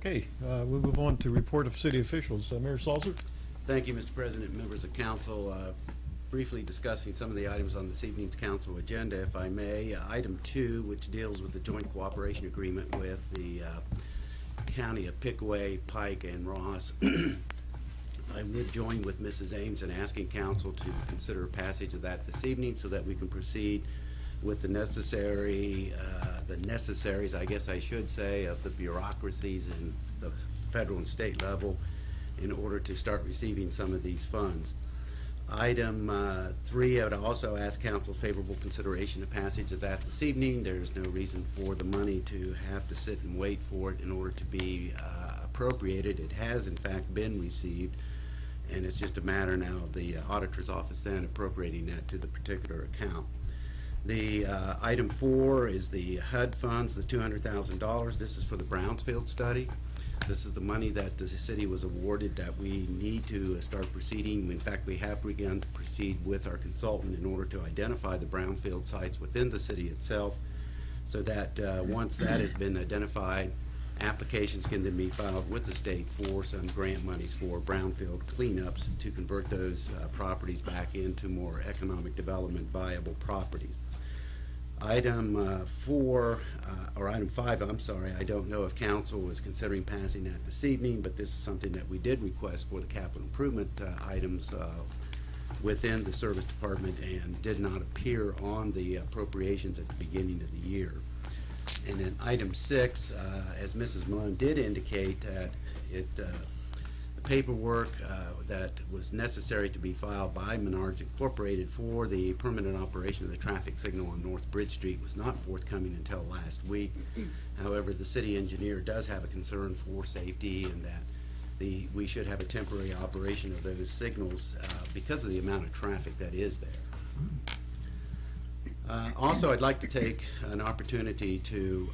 Okay, we'll move on to report of city officials. Mayor Salzer. Thank you, Mr. President, members of council. Briefly discussing some of the items on this evening's council agenda, if I may. Item 2, which deals with the joint cooperation agreement with the County of Pickaway, Pike, and Ross. I would join with Mrs. Ames in asking council to consider passage of that this evening so that we can proceed with the necessaries, I guess I should say, of the bureaucracies in the federal and state level in order to start receiving some of these funds. Item 3, I would also ask council's favorable consideration of passage of that this evening. There's no reason for the money to have to sit and wait for it in order to be appropriated. It has in fact been received, and it's just a matter now of the auditor's office then appropriating that to the particular account. The item 4 is the HUD funds, the $200,000. This is for the Brownsfield study. This is the money that the city was awarded that we need to start proceeding. In fact, we have begun to proceed with our consultant in order to identify the brownfield sites within the city itself, so that once that has been identified, applications can then be filed with the state for some grant monies for brownfield cleanups to convert those properties back into more economic development viable properties. Item 5, I'm sorry, I don't know if council is considering passing that this evening, but this is something that we did request for the capital improvement items within the service department and did not appear on the appropriations at the beginning of the year. And then item 6, as Mrs. Malone did indicate, that the paperwork that was necessary to be filed by Menards Incorporated for the permanent operation of the traffic signal on North Bridge Street was not forthcoming until last week. However, the city engineer does have a concern for safety and that we should have a temporary operation of those signals because of the amount of traffic that is there. Also, I'd like to take an opportunity to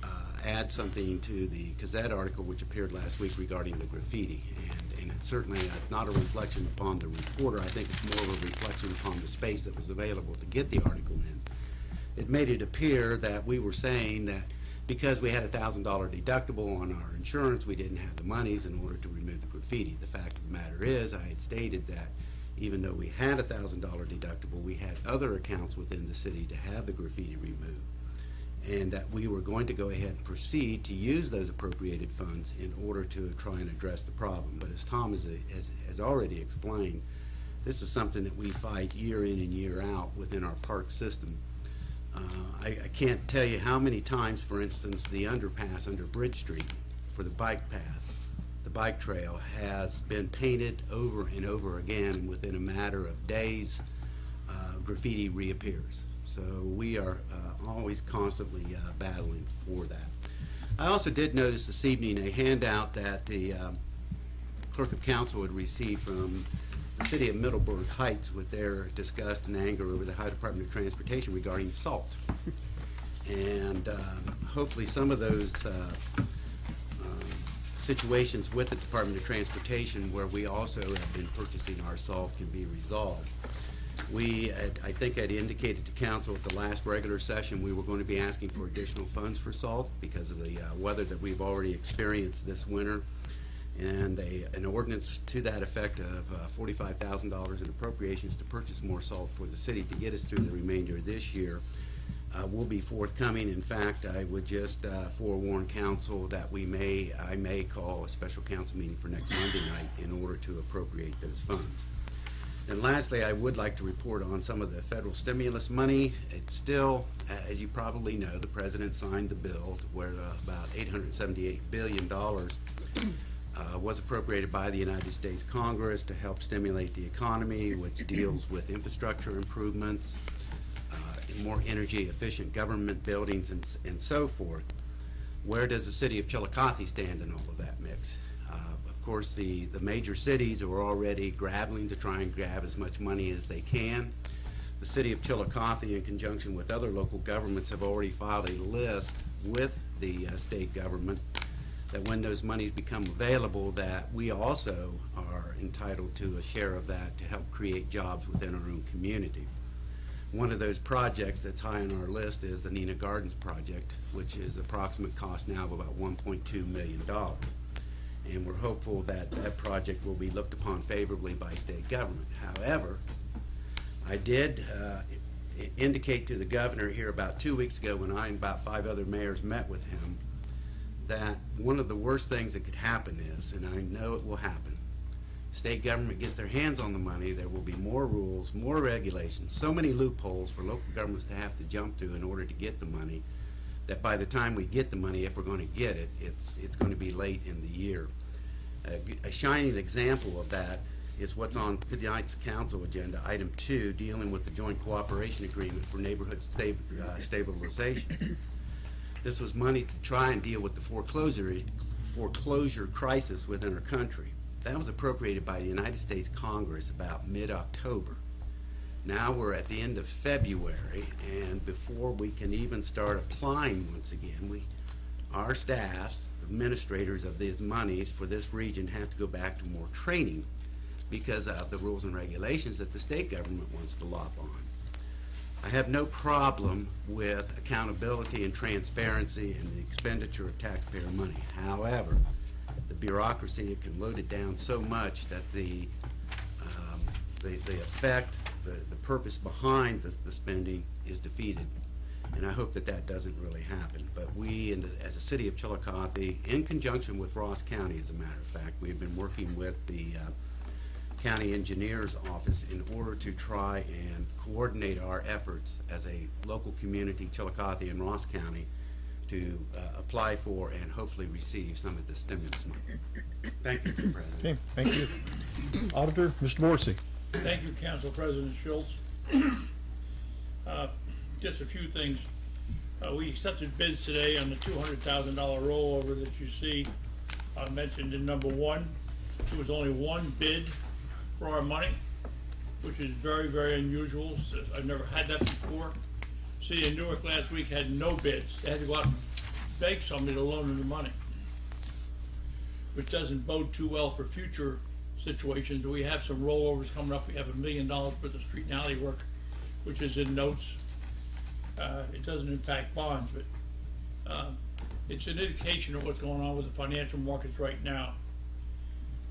add something to the Gazette article which appeared last week regarding the graffiti. And it's certainly not a reflection upon the reporter. I think it's more of a reflection upon the space that was available to get the article in. It made it appear that we were saying that because we had a $1,000 deductible on our insurance, we didn't have the monies in order to remove the graffiti. The fact of the matter is, I had stated that even though we had a $1,000 deductible, we had other accounts within the city to have the graffiti removed, and that we were going to go ahead and proceed to use those appropriated funds in order to try and address the problem. But as Tom has already explained, this is something that we fight year in and year out within our park system. I can't tell you how many times, for instance, the underpass under Bridge Street for the bike path, the bike trail, has been painted over and over again, and within a matter of days, graffiti reappears. So we are always constantly battling for that. I also did notice this evening a handout that the clerk of council had received from the city of Middleburg Heights with their disgust and anger over the Ohio Department of Transportation regarding salt. And hopefully some of those situations with the Department of Transportation where we also have been purchasing our salt can be resolved. I think I'd indicated to council at the last regular session we were going to be asking for additional funds for salt because of the weather that we've already experienced this winter, and an ordinance to that effect of $45,000 in appropriations to purchase more salt for the city to get us through the remainder of this year will be forthcoming. In fact, I would just forewarn council that I may call a special council meeting for next Monday night in order to appropriate those funds. And lastly, I would like to report on some of the federal stimulus money. It's still, as you probably know, the president signed the bill where about $878 billion was appropriated by the United States Congress to help stimulate the economy, which deals with infrastructure improvements, more energy efficient government buildings, and so forth. Where does the city of Chillicothe stand in all of that mix? Of course, the major cities are already grappling to try and grab as much money as they can. The city of Chillicothe, in conjunction with other local governments, have already filed a list with the state government that when those monies become available, that we also are entitled to a share of that to help create jobs within our own community. One of those projects that's high on our list is the Nina Gardens project, which is approximate cost now of about $1.2 million. and we're hopeful that that project will be looked upon favorably by state government. However, I did indicate to the governor here about 2 weeks ago, when I and about 5 other mayors met with him, that one of the worst things that could happen is, and I know it will happen, state government gets their hands on the money, there will be more rules, more regulations, so many loopholes for local governments to have to jump to in order to get the money, that by the time we get the money, if we're going to get it, it's going to be late in the year. A shining example of that is what's on tonight's council agenda, item 2, dealing with the joint cooperation agreement for neighborhood stabilization. This was money to try and deal with the foreclosure crisis within our country. That was appropriated by the United States Congress about mid-October. Now we're at the end of February, and before we can even start applying once again, our staffs, the administrators of these monies for this region, have to go back to more training because of the rules and regulations that the state government wants to lop on. I have no problem with accountability and transparency and the expenditure of taxpayer money. However, the bureaucracy can load it down so much that the effect, the purpose behind the spending is defeated. And I hope that that doesn't really happen. But we, as a city of Chillicothe, in conjunction with Ross County, as a matter of fact, we've been working with the county engineer's office in order to try and coordinate our efforts as a local community, Chillicothe and Ross County, to apply for and hopefully receive some of the stimulus money. Thank you, Mr. President. Okay, thank you. Auditor, Mr. Morrissey. Thank you, Council President Schultz. Just a few things. We accepted bids today on the $200,000 rollover that you see mentioned in number 1. There was only one bid for our money, which is very, very unusual. I've never had that before. City of Newark last week had no bids. They had to go out and beg somebody to loan them the money, which doesn't bode too well for future situations. We have some rollovers coming up. We have $1 million worth of street and alley work, which is in notes. It doesn't impact bonds, but it's an indication of what's going on with the financial markets right now.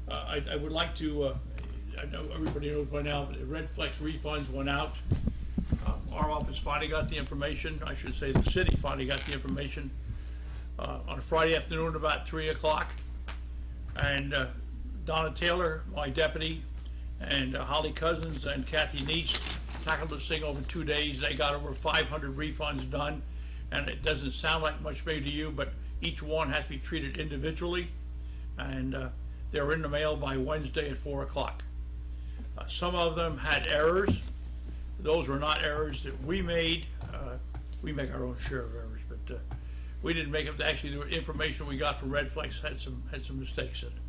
I would like to, I know everybody knows by now, but the Red Flex refunds went out. Our office finally got the information. I should say the city finally got the information on a Friday afternoon about 3 o'clock. And Donna Taylor, my deputy, and Holly Cousins and Kathy Neese tackled this thing over 2 days. They got over 500 refunds done, and it doesn't sound like much maybe to you, but each one has to be treated individually, and they're in the mail by Wednesday at 4 o'clock. Some of them had errors. Those were not errors that we made. We make our own share of errors, but we didn't make them. Actually, the information we got from Red Flex had some mistakes in it,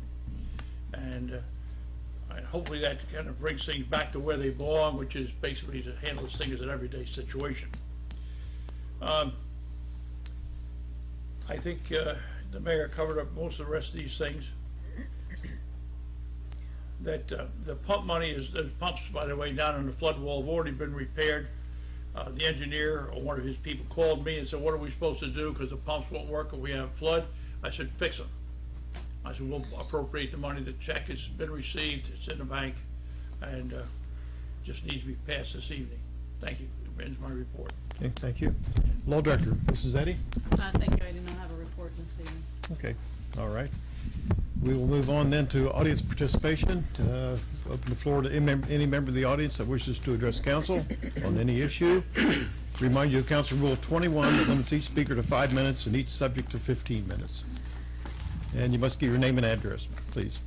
and hopefully that kind of brings things back to where they belong, which is basically to handle this thing as an everyday situation. I think the mayor covered up most of the rest of these things. That the pump money is, those pumps, by the way, down on the flood wall have already been repaired. The engineer or one of his people called me and said, what are we supposed to do because the pumps won't work if we have flood? I said, fix them. I said, we'll appropriate the money. The check has been received. It's in the bank, and just needs to be passed this evening. Thank you. That ends my report. Okay, thank you. Law Director, Mrs. Eddy. Thank you. I do not have a report this evening. Okay, all right. We will move on then to audience participation. Open the floor to any member of the audience that wishes to address council on any issue. Remind you of Council Rule 21 that limits each speaker to 5 minutes and each subject to 15 minutes. And you must give your name and address, please.